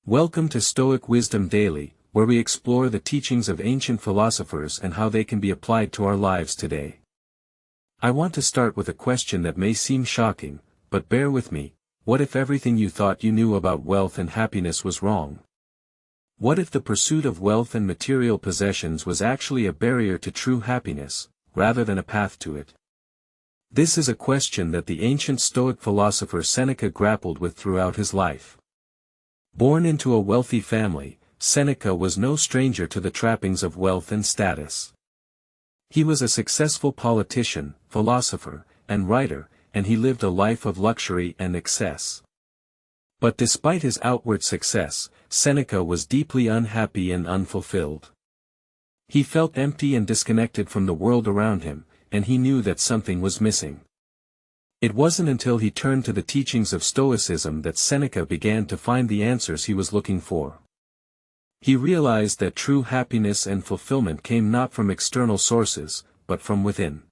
Welcome to Stoic Wisdom Daily, where we explore the teachings of ancient philosophers and how they can be applied to our lives today. I want to start with a question that may seem shocking, but bear with me. What if everything you thought you knew about wealth and happiness was wrong? What if the pursuit of wealth and material possessions was actually a barrier to true happiness, rather than a path to it? This is a question that the ancient Stoic philosopher Seneca grappled with throughout his life. Born into a wealthy family, Seneca was no stranger to the trappings of wealth and status. He was a successful politician, philosopher, and writer, and he lived a life of luxury and excess. But despite his outward success, Seneca was deeply unhappy and unfulfilled. He felt empty and disconnected from the world around him, and he knew that something was missing. It wasn't until he turned to the teachings of Stoicism that Seneca began to find the answers he was looking for. He realized that true happiness and fulfillment came not from external sources, but from within.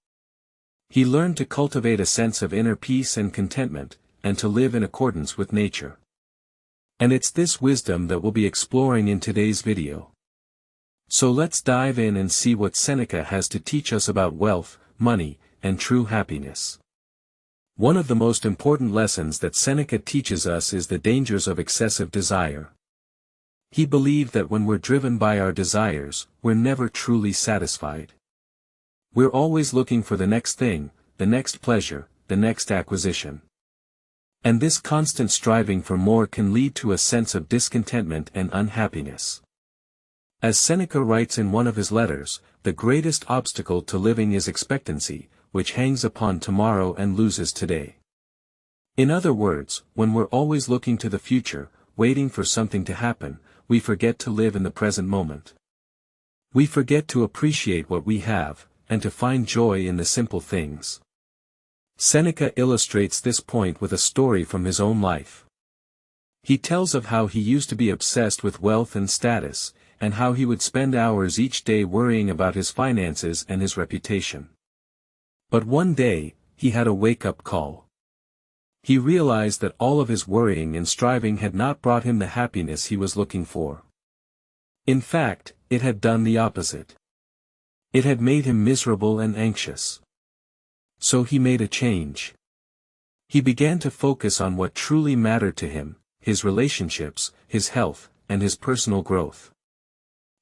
He learned to cultivate a sense of inner peace and contentment, and to live in accordance with nature. And it's this wisdom that we'll be exploring in today's video. So let's dive in and see what Seneca has to teach us about wealth, money, and true happiness. One of the most important lessons that Seneca teaches us is the dangers of excessive desire. He believed that when we're driven by our desires, we're never truly satisfied. We're always looking for the next thing, the next pleasure, the next acquisition. And this constant striving for more can lead to a sense of discontentment and unhappiness. As Seneca writes in one of his letters, the greatest obstacle to living is expectancy, which hangs upon tomorrow and loses today. In other words, when we're always looking to the future, waiting for something to happen, we forget to live in the present moment. We forget to appreciate what we have, and to find joy in the simple things. Seneca illustrates this point with a story from his own life. He tells of how he used to be obsessed with wealth and status, and how he would spend hours each day worrying about his finances and his reputation. But one day, he had a wake-up call. He realized that all of his worrying and striving had not brought him the happiness he was looking for. In fact, it had done the opposite. It had made him miserable and anxious. So he made a change. He began to focus on what truly mattered to him, his relationships, his health, and his personal growth.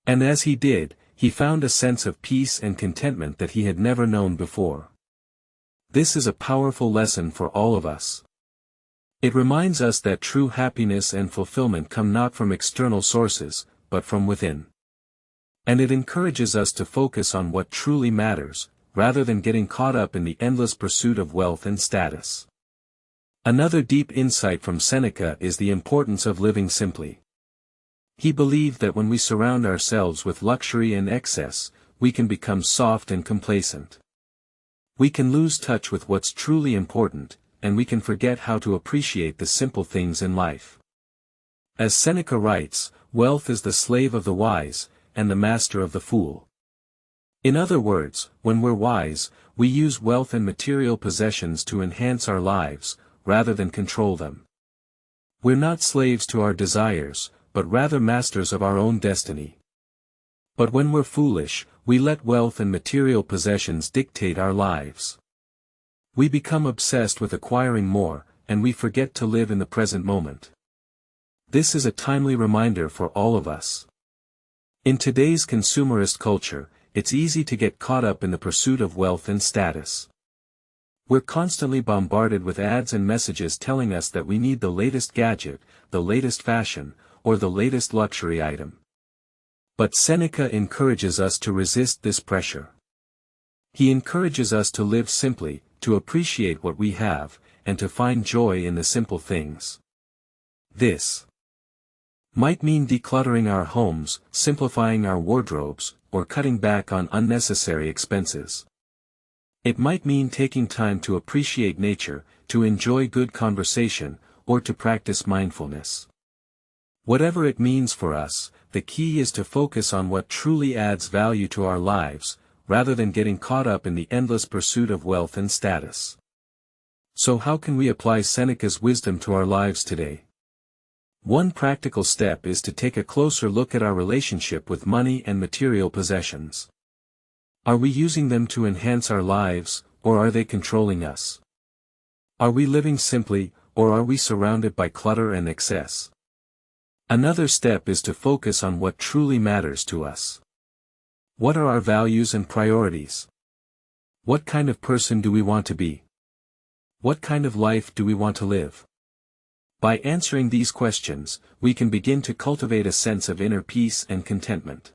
And as he did, he found a sense of peace and contentment that he had never known before. This is a powerful lesson for all of us. It reminds us that true happiness and fulfillment come not from external sources, but from within. And it encourages us to focus on what truly matters, rather than getting caught up in the endless pursuit of wealth and status. Another deep insight from Seneca is the importance of living simply. He believed that when we surround ourselves with luxury and excess, we can become soft and complacent. We can lose touch with what's truly important, and we can forget how to appreciate the simple things in life. As Seneca writes, wealth is the slave of the wise, and the master of the fool. In other words, when we're wise, we use wealth and material possessions to enhance our lives, rather than control them. We're not slaves to our desires, but rather masters of our own destiny. But when we're foolish, we let wealth and material possessions dictate our lives. We become obsessed with acquiring more, and we forget to live in the present moment. This is a timely reminder for all of us. In today's consumerist culture, it's easy to get caught up in the pursuit of wealth and status. We're constantly bombarded with ads and messages telling us that we need the latest gadget, the latest fashion, or the latest luxury item. But Seneca encourages us to resist this pressure. He encourages us to live simply, to appreciate what we have, and to find joy in the simple things. This might mean decluttering our homes, simplifying our wardrobes, or cutting back on unnecessary expenses. It might mean taking time to appreciate nature, to enjoy good conversation, or to practice mindfulness. Whatever it means for us, the key is to focus on what truly adds value to our lives, rather than getting caught up in the endless pursuit of wealth and status. So how can we apply Seneca's wisdom to our lives today? One practical step is to take a closer look at our relationship with money and material possessions. Are we using them to enhance our lives, or are they controlling us? Are we living simply, or are we surrounded by clutter and excess? Another step is to focus on what truly matters to us. What are our values and priorities? What kind of person do we want to be? What kind of life do we want to live? By answering these questions, we can begin to cultivate a sense of inner peace and contentment.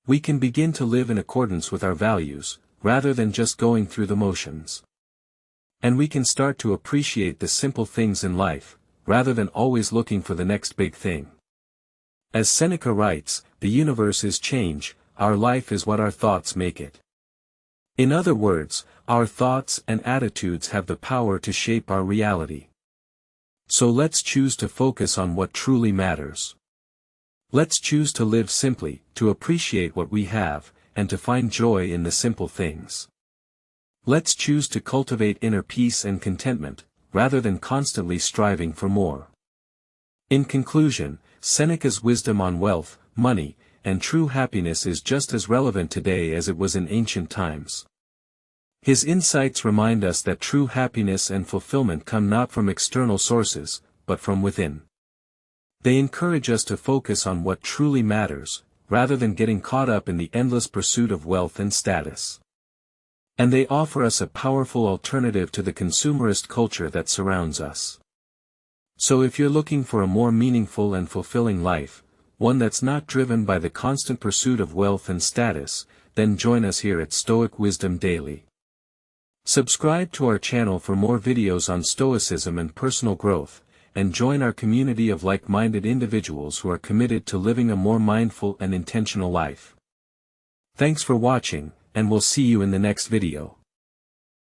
We can begin to live in accordance with our values, rather than just going through the motions. And we can start to appreciate the simple things in life, rather than always looking for the next big thing. As Seneca writes, the universe is change, our life is what our thoughts make it. In other words, our thoughts and attitudes have the power to shape our reality. So let's choose to focus on what truly matters. Let's choose to live simply, to appreciate what we have, and to find joy in the simple things. Let's choose to cultivate inner peace and contentment, rather than constantly striving for more. In conclusion, Seneca's wisdom on wealth, money, and true happiness is just as relevant today as it was in ancient times. His insights remind us that true happiness and fulfillment come not from external sources, but from within. They encourage us to focus on what truly matters, rather than getting caught up in the endless pursuit of wealth and status. And they offer us a powerful alternative to the consumerist culture that surrounds us. So if you're looking for a more meaningful and fulfilling life, one that's not driven by the constant pursuit of wealth and status, then join us here at Stoic Wisdom Daily. Subscribe to our channel for more videos on Stoicism and personal growth, and join our community of like-minded individuals who are committed to living a more mindful and intentional life. Thanks for watching, and we'll see you in the next video.